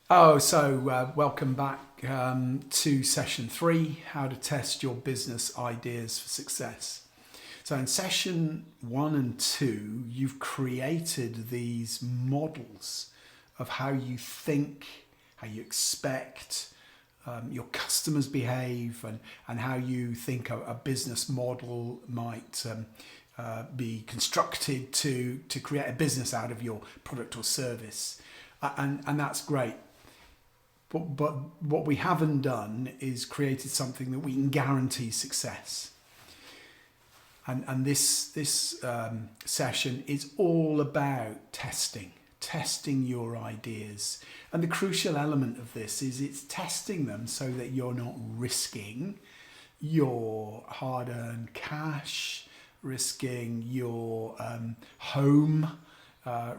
Welcome back to session 3, how to test your business ideas for success. So in session 1 and 2, you've created these models of how you think, how you expect your customers behave, and how you think a business model might be constructed to create a business out of your product or service. And that's great. But what we haven't done is created something that we can guarantee success. And this session is all about testing your ideas. And the crucial element of this is it's testing them so that you're not risking your hard-earned cash, risking your home,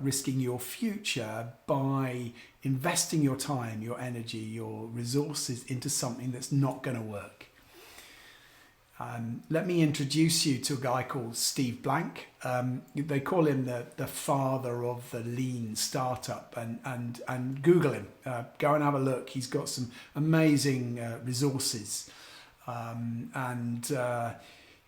risking your future by investing your time, your energy, your resources into something that's not going to work. Let me introduce you to a guy called Steve Blank. They call him the father of the lean startup, and Google him. Go and have a look. He's got some amazing resources,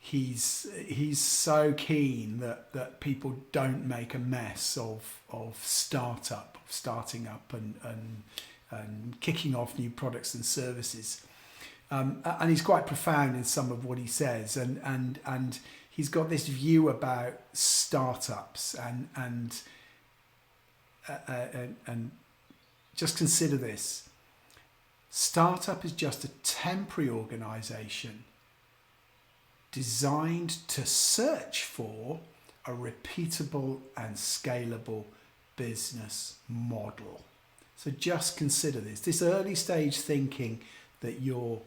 He's so keen that people don't make a mess of starting up and kicking off new products and services. And he's quite profound in some of what he says, and he's got this view about startups and just consider this. Startup is just a temporary organization designed to search for a repeatable and scalable business model. So just consider this early stage thinking that you're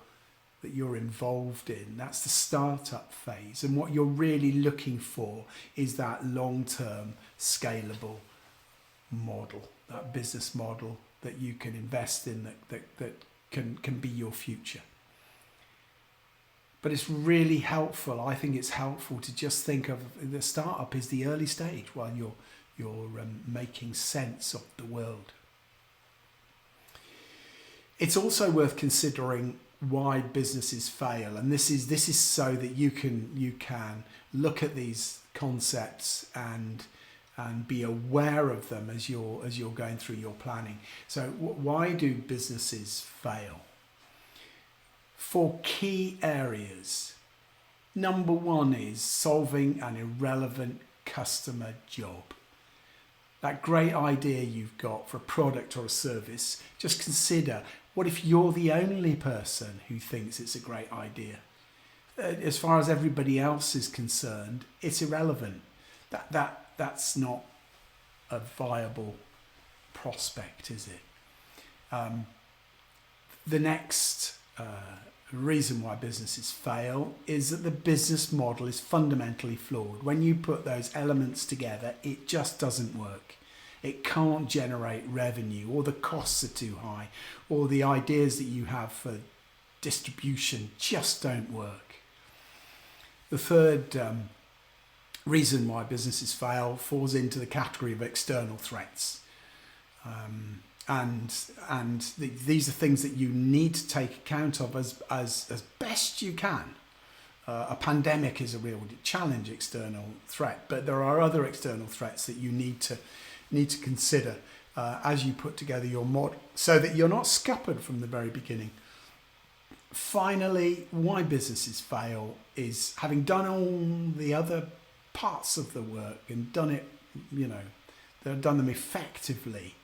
involved in. That's the startup phase, and what you're really looking for is that long-term scalable model, that business model that you can invest in, that can be your future. But it's really helpful. I think it's helpful to just think of the startup as the early stage while you're making sense of the world. It's also worth considering why businesses fail, and this is so that you can look at these concepts and be aware of them as you're going through your planning. So why do businesses fail? 4 key areas. Number 1 is solving an irrelevant customer job. That great idea you've got for a product or a service, just consider, what if you're the only person who thinks it's a great idea? As far as everybody else is concerned, it's irrelevant. That's not a viable prospect, is it? The next reason why businesses fail is that the business model is fundamentally flawed. When you put those elements together, it just doesn't work. It can't generate revenue, or the costs are too high, or the ideas that you have for distribution just don't work. The third reason why businesses fail falls into the category of external threats. These are things that you need to take account of as best you can. A pandemic is a real challenge, external threat, but there are other external threats that you need to consider as you put together your model, so that you're not scuppered from the very beginning. Finally, why businesses fail is having done all the other parts of the work and done it, they've done them effectively.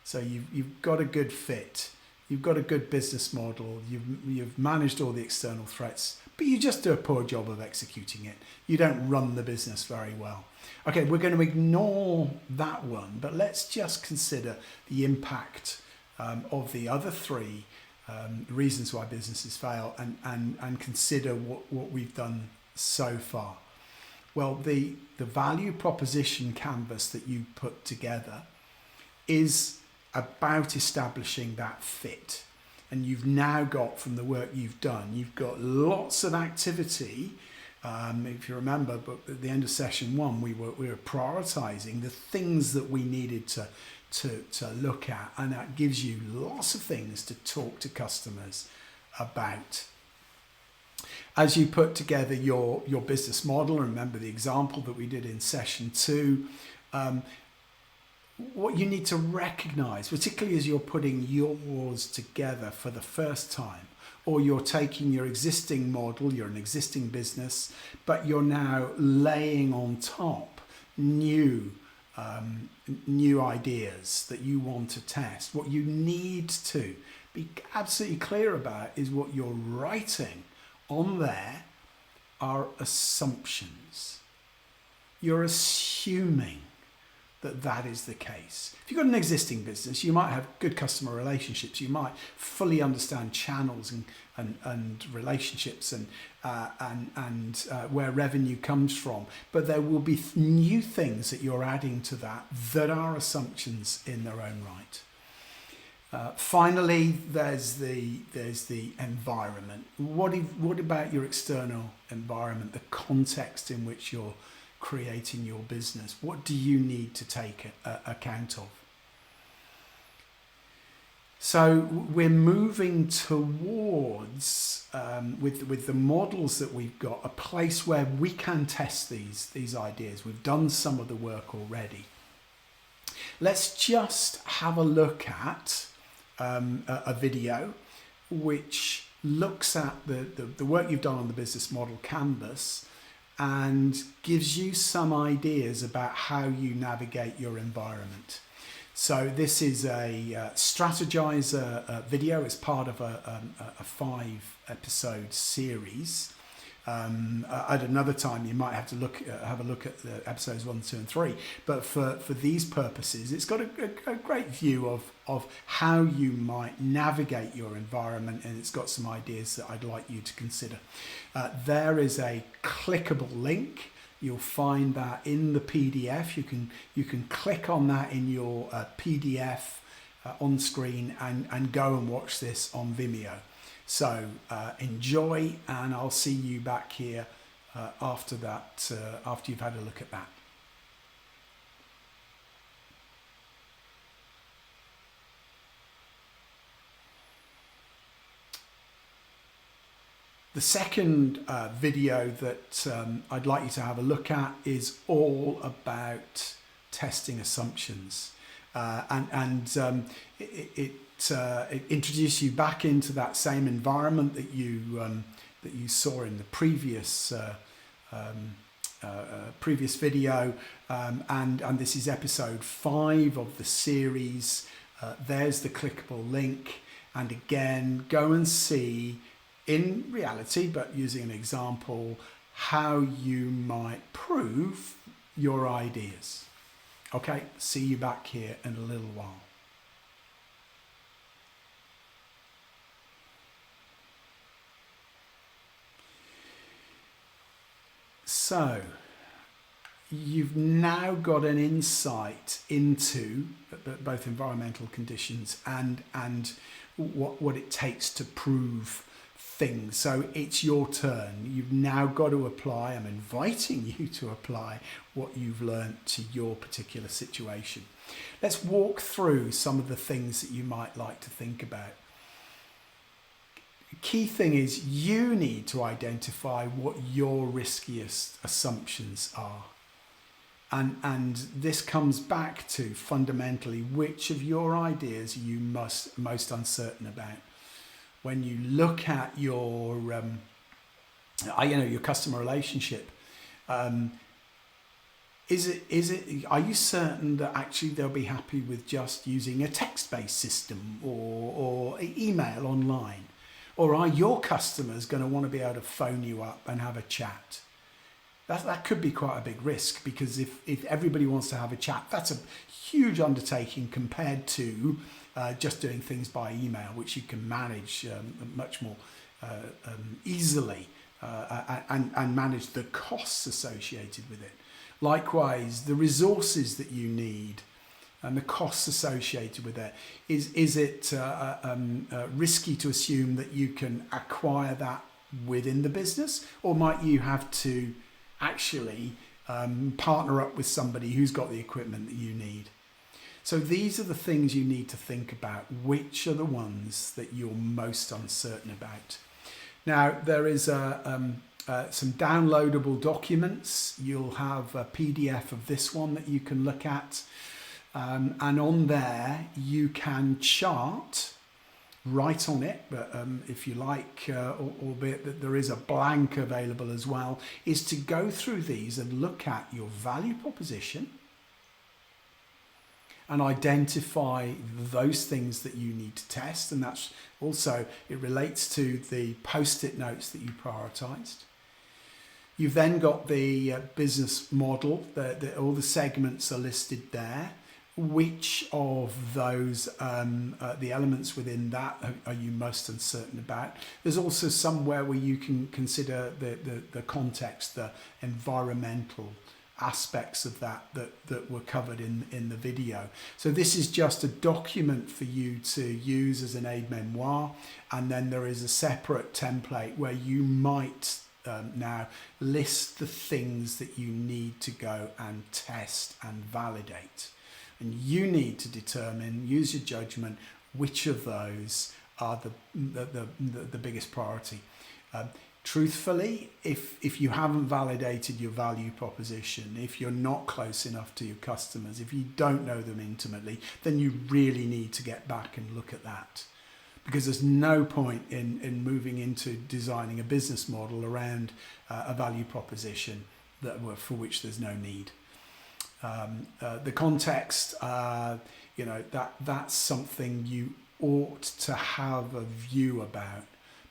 So you've got a good fit, you've got a good business model, you've managed all the external threats, but you just do a poor job of executing it. You don't run the business very well. Okay, we're going to ignore that one, but let's just consider the impact of the other 3 reasons why businesses fail, and consider what we've done so far. Well, the value proposition canvas that you put together is about establishing that fit. And you've now got, from the work you've done, you've got lots of activity. If you remember, but at the end of session 1, we were prioritizing the things that we needed to look at, and that gives you lots of things to talk to customers about. As you put together your business model, remember the example that we did in session 2, what you need to recognize, particularly as you're putting yours together for the first time, or you're taking your existing model, you're an existing business, but you're now laying on top new ideas that you want to test. What you need to be absolutely clear about is what you're writing on there are assumptions. You're assuming that is the case. If you've got an existing business, you might have good customer relationships. You might fully understand channels and relationships and where revenue comes from. But there will be new things that you're adding to that are assumptions in their own right. Finally, there's the environment. What about your external environment, the context in which you're creating your business? What do you need to take account of? So we're moving towards, with the models that we've got, a place where we can test these ideas. We've done some of the work already. Let's just have a look at a video which looks at the work you've done on the business model canvas and gives you some ideas about how you navigate your environment. So this is a Strategyzer video. It's part of a 5-episode series. At another time, you might have to have a look at the episodes 1, 2, and 3. But for these purposes, it's got a great view of how you might navigate your environment, and it's got some ideas that I'd like you to consider. There is a clickable link. You'll find that in the PDF. You can click on that in your PDF on screen and go and watch this on Vimeo. So enjoy, and I'll see you back here after that, after you've had a look at that. The second video that I'd like you to have a look at is all about testing assumptions, it introduces you back into that same environment that you saw in the previous video, and this is episode 5 of the series. There's the clickable link, and again, go and see in reality, but using an example, how you might prove your ideas. Okay, see you back here in a little while. So, you've now got an insight into both environmental conditions and what it takes to prove things. So it's your turn. You've now got to apply. I'm inviting you to apply what you've learned to your particular situation. Let's walk through some of the things that you might like to think about. The key thing is you need to identify what your riskiest assumptions are. And this comes back to fundamentally which of your ideas are you most uncertain about. When you look at your customer relationship, are you certain that actually they'll be happy with just using a text-based system or email online? Or are your customers going to want to be able to phone you up and have a chat? That could be quite a big risk, because if everybody wants to have a chat, that's a huge undertaking compared to just doing things by email, which you can manage much more easily and manage the costs associated with it. Likewise, the resources that you need and the costs associated with it. Is it risky to assume that you can acquire that within the business, or might you have to actually partner up with somebody who's got the equipment that you need? So these are the things you need to think about. Which are the ones that you're most uncertain about? Now, there is some downloadable documents. You'll have a PDF of this one that you can look at. And on there, you can chart, write on it, but if you like, albeit that there is a blank available as well, is to go through these and look at your value proposition and identify those things that you need to test. And that's also, it relates to the post-it notes that you prioritized. You've then got the business model, all the segments are listed there. Which of those, the elements within that are you most uncertain about? There's also somewhere where you can consider the context, the environmental aspects of that were covered in the video. So this is just a document for you to use as an aide-memoire, and then there is a separate template where you might now list the things that you need to go and test and validate. And you need to determine, use your judgment, which of those are the biggest priority. Truthfully, if you haven't validated your value proposition, if you're not close enough to your customers, if you don't know them intimately, then you really need to get back and look at that. Because there's no point in moving into designing a business model around a value proposition for which there's no need. The context, that's something you ought to have a view about,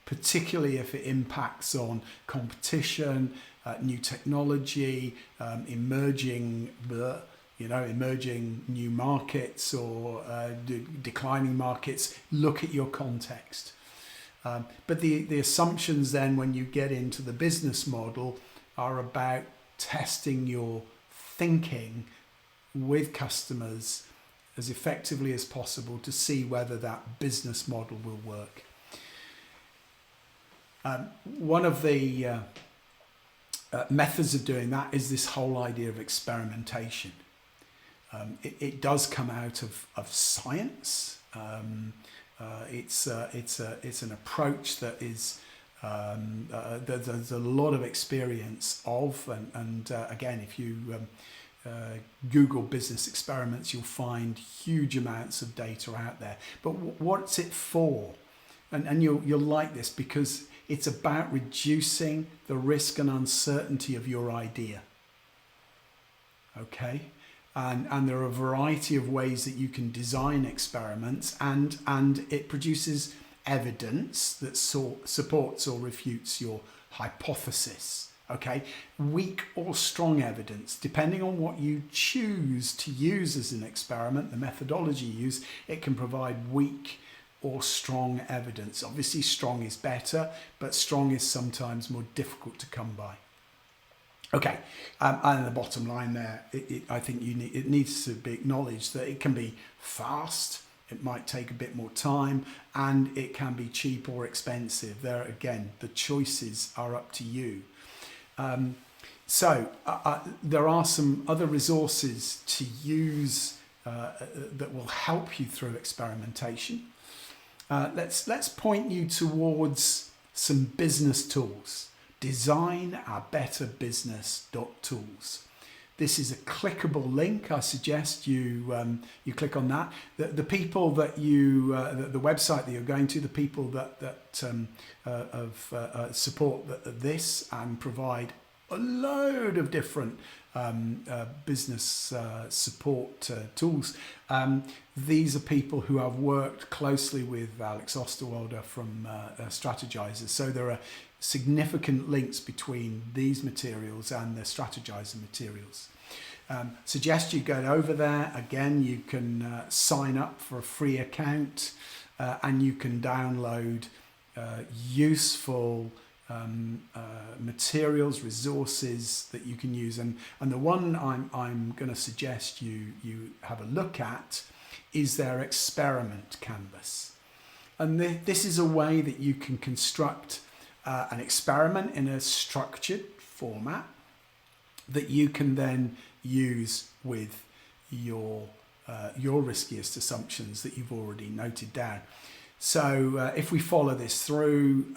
particularly if it impacts on competition, new technology, emerging new markets or declining markets. Look at your context. But the assumptions then when you get into the business model are about testing your thinking with customers as effectively as possible to see whether that business model will work. One of the methods of doing that is this whole idea of experimentation. It does come out of science. It's an approach that is there's a lot of experience of, and again, if you Google business experiments, you'll find huge amounts of data out there. But what's it for? And you'll like this because it's about reducing the risk and uncertainty of your idea. Okay? And there are a variety of ways that you can design experiments, and it produces evidence that supports or refutes your hypothesis. Okay, weak or strong evidence, depending on what you choose to use as an experiment, the methodology you use, it can provide weak or strong evidence. Obviously, strong is better, but strong is sometimes more difficult to come by. Okay, and the bottom line there, I think it needs to be acknowledged that it can be fast. It might take a bit more time, and it can be cheap or expensive. There again, the choices are up to you. There are some other resources to use that will help you through experimentation. Let's point you towards some business tools. designourBetterBusiness.tools. This is a clickable link. I suggest you click on that. The people that the website that you're going to, the people that support this and provide a load of different business support tools. These are people who have worked closely with Alex Osterwalder from Strategizers. So there are significant links between these materials and the Strategyzer materials. Suggest you go over there. Again, you can sign up for a free account and you can download useful materials, resources that you can use. And the one I'm going to suggest you have a look at is their experiment canvas. And this is a way that you can construct an experiment in a structured format that you can then use with your your riskiest assumptions that you've already noted down. So if we follow this through,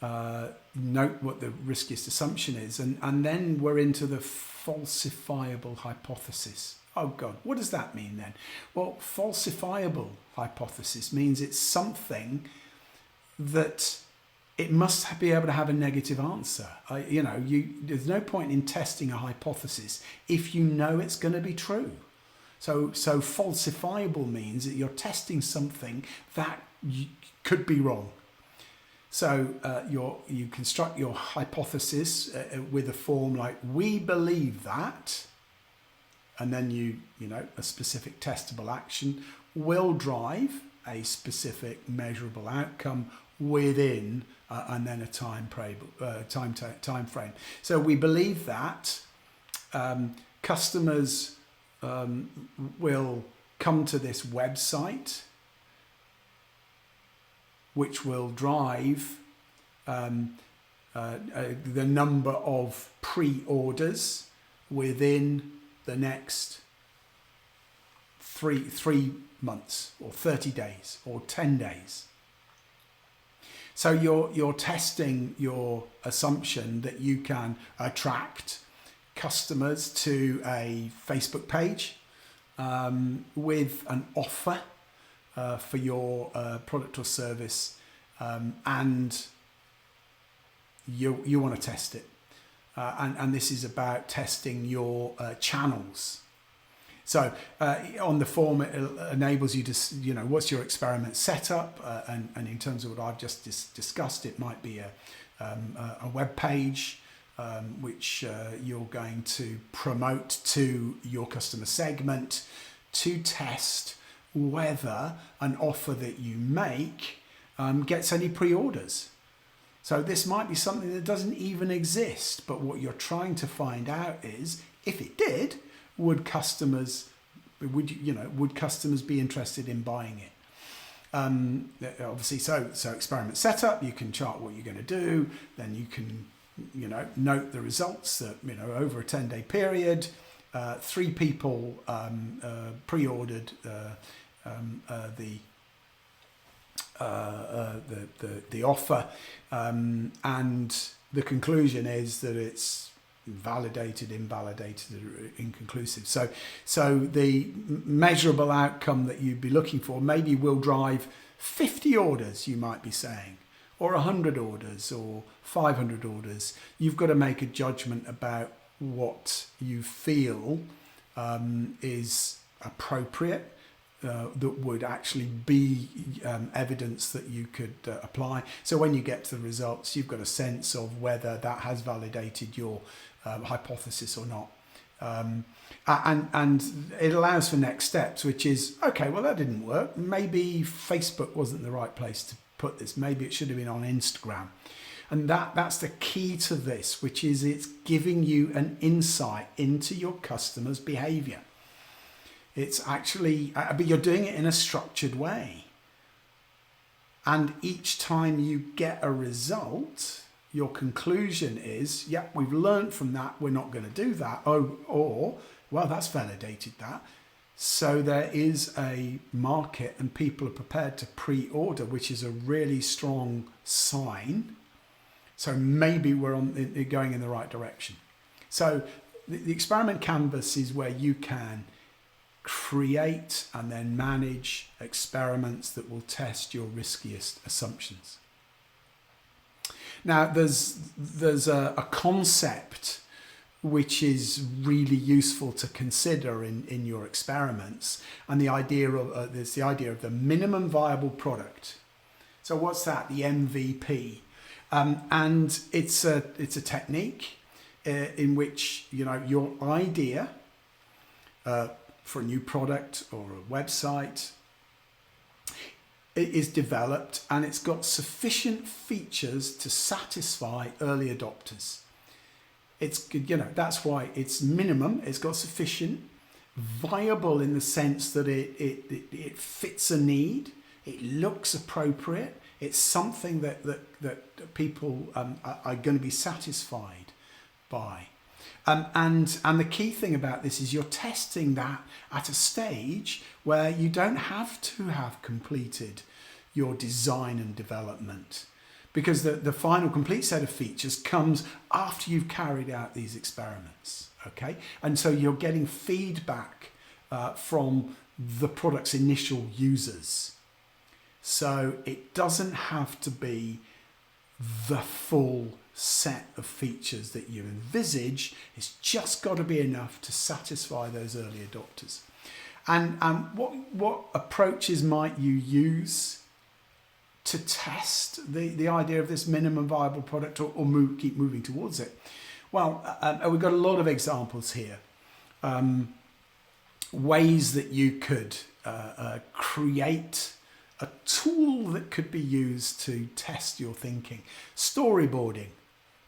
note what the riskiest assumption is, and then we're into the falsifiable hypothesis. Oh God, what does that mean then? Well, falsifiable hypothesis means it's something that it must be able to have a negative answer. There's no point in testing a hypothesis if you know it's going to be true. So falsifiable means that you're testing something that could be wrong. So you construct your hypothesis with a form like, we believe that, and then a specific testable action will drive a specific measurable outcome within and then a time frame. So we believe that customers will come to this website, which will drive the number of pre-orders within the next three months, or 30 days, or 10 days. So you're testing your assumption that you can attract customers to a Facebook page with an offer for your product or service, and you want to test it. And this is about testing your channels. So on the form, it enables you to, what's your experiment setup? And in terms of what I've just discussed, it might be a web page which you're going to promote to your customer segment to test whether an offer that you make gets any pre-orders. So this might be something that doesn't even exist, but what you're trying to find out is, if it did, would customers be interested in buying it? Obviously, so experiment setup, you can chart what you're going to do, then you can note the results that over a 10-day period, 3 people pre-ordered the offer, and the conclusion is that it's validated, invalidated, or inconclusive. So the measurable outcome that you'd be looking for maybe will drive 50 orders, you might be saying, or 100 orders, or 500 orders. You've got to make a judgment about what you feel is appropriate, that would actually be evidence that you could apply. So when you get to the results, you've got a sense of whether that has validated your hypothesis or not. And it allows for next steps, which is, okay, well, that didn't work. Maybe Facebook wasn't the right place to put this. Maybe it should have been on Instagram. And that's the key to this, which is it's giving you an insight into your customer's behavior. It's actually, but you're doing it in a structured way. And each time you get a result, your conclusion is, yeah, we've learned from that, we're not going to do that. Or, well, that's validated that. So there is a market and people are prepared to pre-order, which is a really strong sign. So maybe we're going in the right direction. So the experiment canvas is where you can create and then manage experiments that will test your riskiest assumptions. Now, there's a concept which is really useful to consider in your experiments, and there's the idea of the minimum viable product. So what's that? The MVP, and it's a technique in which your idea for a new product or a website, it is developed and it's got sufficient features to satisfy early adopters. It's, that's why it's minimum. It's got sufficient, viable in the sense that it fits a need. It looks appropriate. It's something that people are going to be satisfied by. And the key thing about this is you're testing that at a stage where you don't have to have completed your design and development, because the final complete set of features comes after you've carried out these experiments. Okay, and so you're getting feedback from the product's initial users. So it doesn't have to be the full set of features that you envisage. It's just got to be enough to satisfy those early adopters. And what approaches might you use to test the idea of this minimum viable product, or keep moving towards it? Well, we've got a lot of examples here. Ways that you could create a tool that could be used to test your thinking. Storyboarding.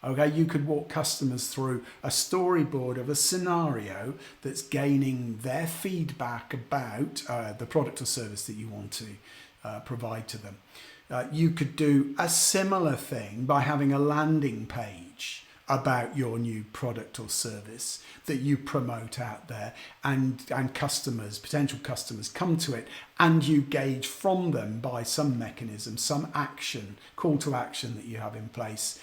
Okay, you could walk customers through a storyboard of a scenario that's gaining their feedback about the product or service that you want to provide to them. You could do a similar thing by having a landing page about your new product or service that you promote out there, and customers, potential customers, come to it, and you gauge from them by some mechanism, some action, call to action that you have in place.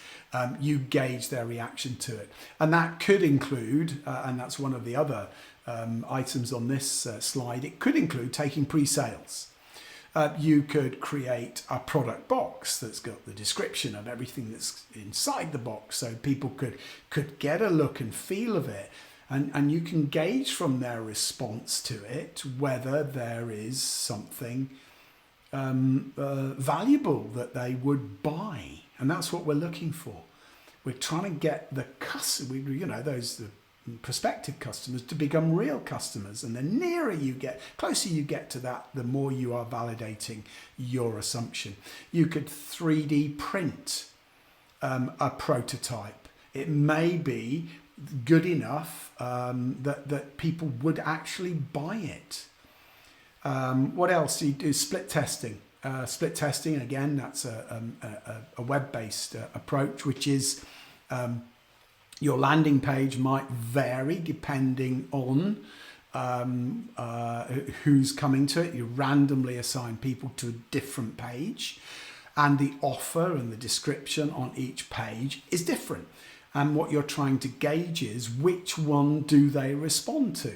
You gauge their reaction to it, and that could include, and that's one of the other items on this slide, it could include taking pre-sales. You could create a product box that's got the description of everything that's inside the box, so people could get a look and feel of it, and you can gauge from their response to it whether there is something valuable that they would buy, and that's what we're looking for. We're trying to get the customer, the prospective customers, to become real customers, and the nearer you get, closer you get to that, the more you are validating your assumption. You could 3D print a prototype. It may be good enough that people would actually buy it. What else do you do? Split testing. Split testing, again, that's a web-based approach, which is your landing page might vary depending on who's coming to it. You randomly assign people to a different page, and the offer and the description on each page is different. And what you're trying to gauge is which one do they respond to.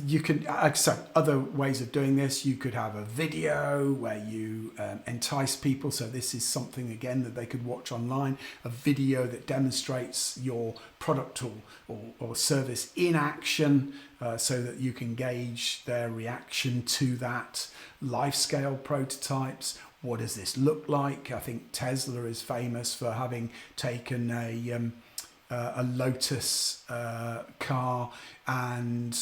You can, so other ways of doing this, you could have a video where you entice people. So this is something, again, that they could watch online, a video that demonstrates your product or service in action, so that you can gauge their reaction to that. Life scale prototypes. What does this look like? I think Tesla is famous for having taken a Lotus car and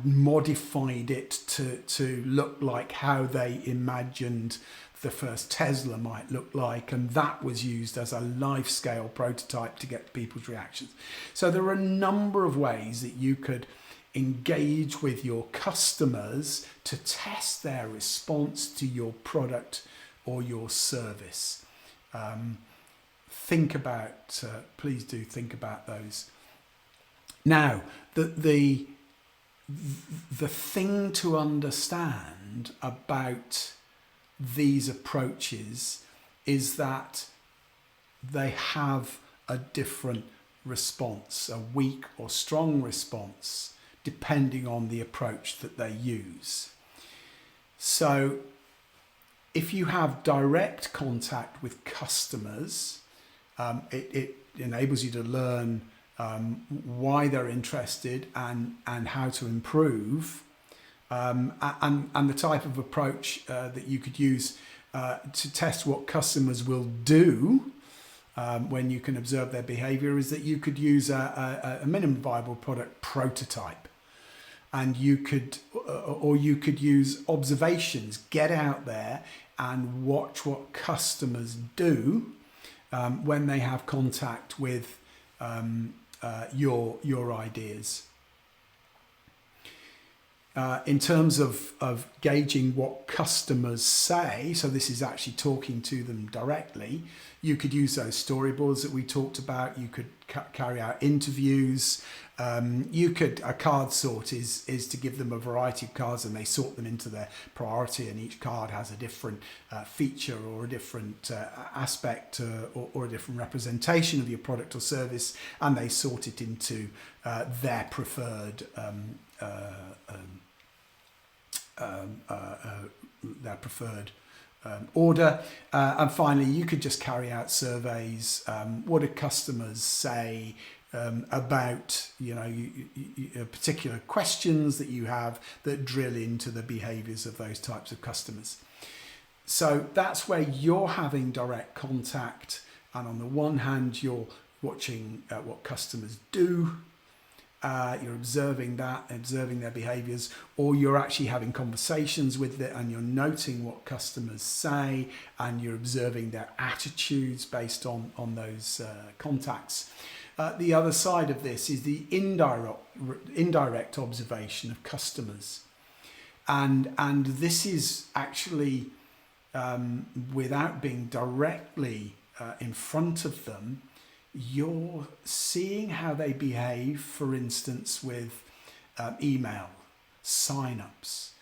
modified it to look like how they imagined the first Tesla might look like, and that was used as a life scale prototype to get people's reactions. So there are a number of ways that you could engage with your customers to test their response to your product or your service. Think about, please do think about those. Now, the thing to understand about these approaches is that they have a different response, a weak or strong response, depending on the approach that they use. So if you have direct contact with customers, it enables you to learn why they're interested and how to improve, and the type of approach that you could use to test what customers will do when you can observe their behavior is that you could use a minimum viable product prototype, and you could use observations. Get out there and watch what customers do when they have contact with your ideas. In terms of gauging what customers say, so this is actually talking to them directly, you could use those storyboards that we talked about. You could carry out interviews. A card sort is to give them a variety of cards and they sort them into their priority, and each card has a different feature or a different aspect or a different representation of your product or service, and they sort it into their preferred order. And finally, you could just carry out surveys. What do customers say about particular questions that you have that drill into the behaviours of those types of customers? So that's where you're having direct contact, and on the one hand you're watching what customers do. You're observing their behaviours, or you're actually having conversations with it and you're noting what customers say and you're observing their attitudes based on those contacts. The other side of this is the indirect observation of customers. And this is actually, without being directly in front of them, you're seeing how they behave, for instance, with email, sign-ups,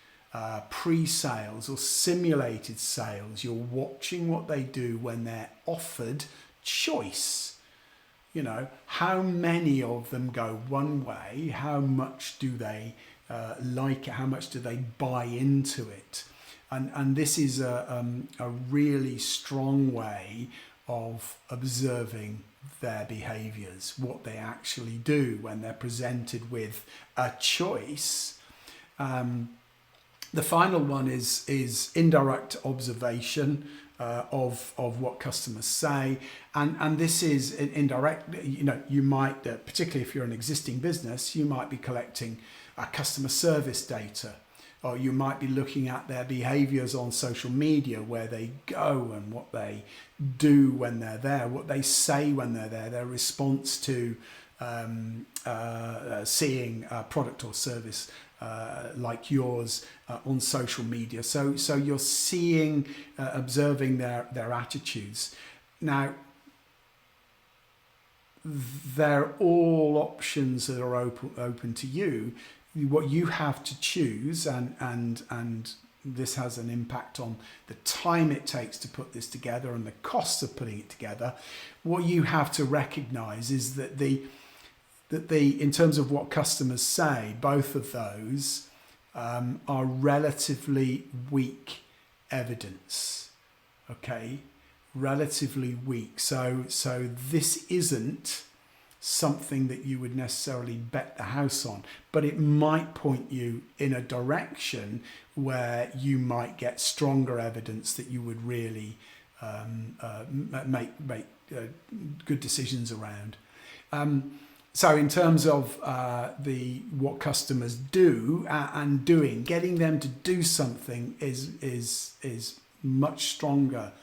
pre-sales or simulated sales. You're watching what they do when they're offered choice. How many of them go one way? How much do they like it? How much do they buy into it? And this is a really strong way of observing their behaviours, what they actually do when they're presented with a choice. The final one is indirect observation of what customers say, and this is indirect. You might, particularly if you're an existing business, you might be collecting customer service data, or you might be looking at their behaviours on social media, where they go and what they do when they're there, what they say when they're there, their response to seeing a product or service like yours on social media. So you're seeing, observing their attitudes. Now, they're all options that are open to you. What you have to choose, and this has an impact on the time it takes to put this together and the costs of putting it together. What you have to recognize is that in terms of what customers say, both of those are relatively weak evidence. Okay, relatively weak. So this isn't something that you would necessarily bet the house on, but it might point you in a direction where you might get stronger evidence that you would really make good decisions around. So in terms of what customers do and getting them to do something is much stronger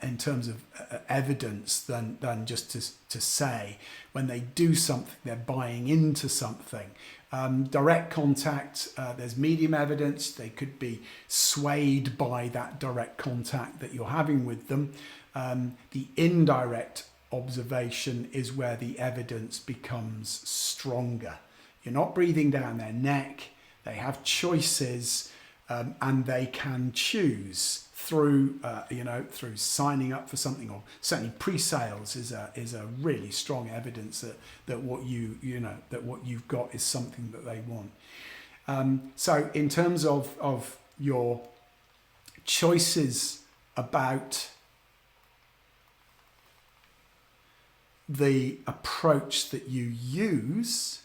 in terms of evidence than just to say. When they do something, they're buying into something. Direct contact, there's medium evidence. They could be swayed by that direct contact that you're having with them. The indirect observation is where the evidence becomes stronger. You're not breathing down their neck. They have choices, and they can choose through signing up for something, or certainly pre-sales is a really strong evidence that what you've got is something that they want. So in terms of your choices about the approach that you use,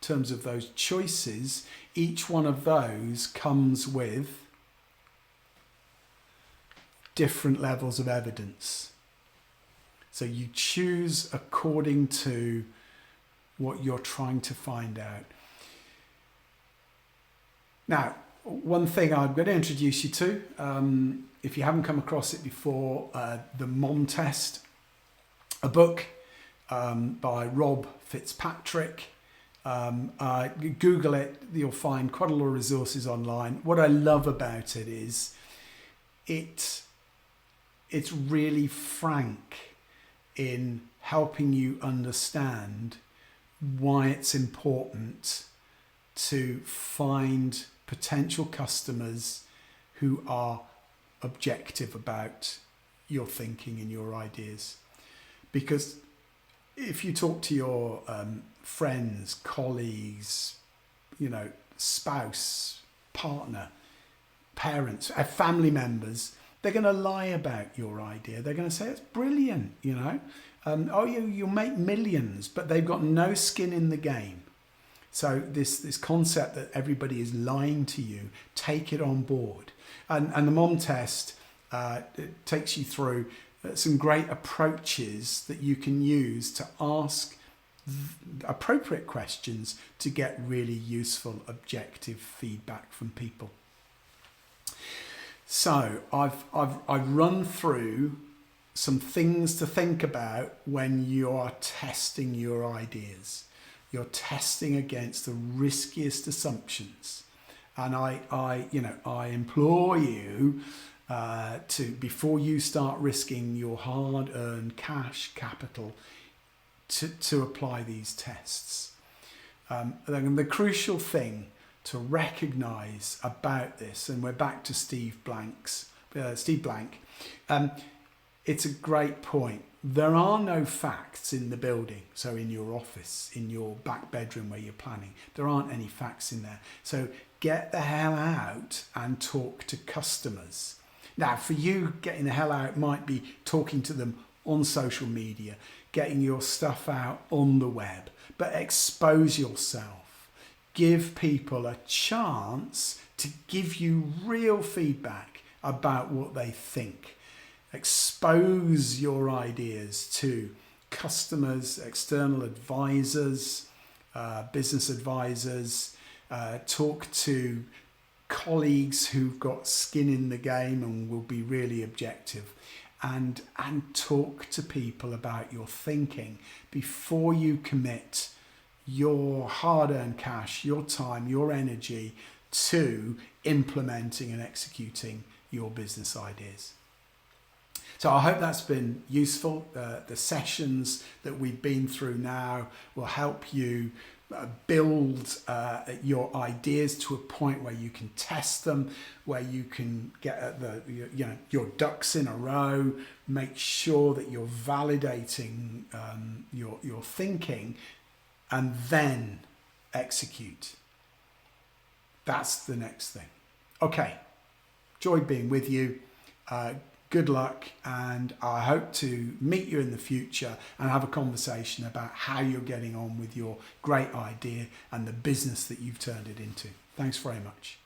in terms of those choices, each one of those comes with different levels of evidence. So you choose according to what you're trying to find out. Now, one thing I'm going to introduce you to, if you haven't come across it before, the Mom Test, a book by Rob Fitzpatrick. Google it, you'll find quite a lot of resources online. What I love about it is it's really frank in helping you understand why it's important to find potential customers who are objective about your thinking and your ideas. Because if you talk to your friends, colleagues, spouse, partner, parents, family members, they're going to lie about your idea. They're going to say it's brilliant, you'll make millions, but they've got no skin in the game. So this concept that everybody is lying to you, take it on board. And the Mom Test it takes you through some great approaches that you can use to ask appropriate questions to get really useful, objective feedback from people. So I've run through some things to think about when you are testing your ideas. You're testing against the riskiest assumptions, and I implore you to, before you start risking your hard-earned cash capital, to apply these tests. The crucial thing to recognise about this, and we're back to Steve Blank. It's a great point. There are no facts in the building. So in your office, in your back bedroom where you're planning, there aren't any facts in there. So get the hell out and talk to customers. Now, for you, getting the hell out might be talking to them on social media, getting your stuff out on the web, but expose yourself. Give people a chance to give you real feedback about what they think. Expose your ideas to customers, external advisors, business advisors. Talk to colleagues who've got skin in the game and will be really objective. And talk to people about your thinking before you commit your hard-earned cash, your time, your energy to implementing and executing your business ideas. So I hope that's been useful. The sessions that we've been through now will help you build your ideas to a point where you can test them, where you can get your ducks in a row, make sure that you're validating your thinking, and then execute. That's the next thing. Okay, enjoyed being with you. Good luck, and I hope to meet you in the future and have a conversation about how you're getting on with your great idea and the business that you've turned it into. Thanks very much.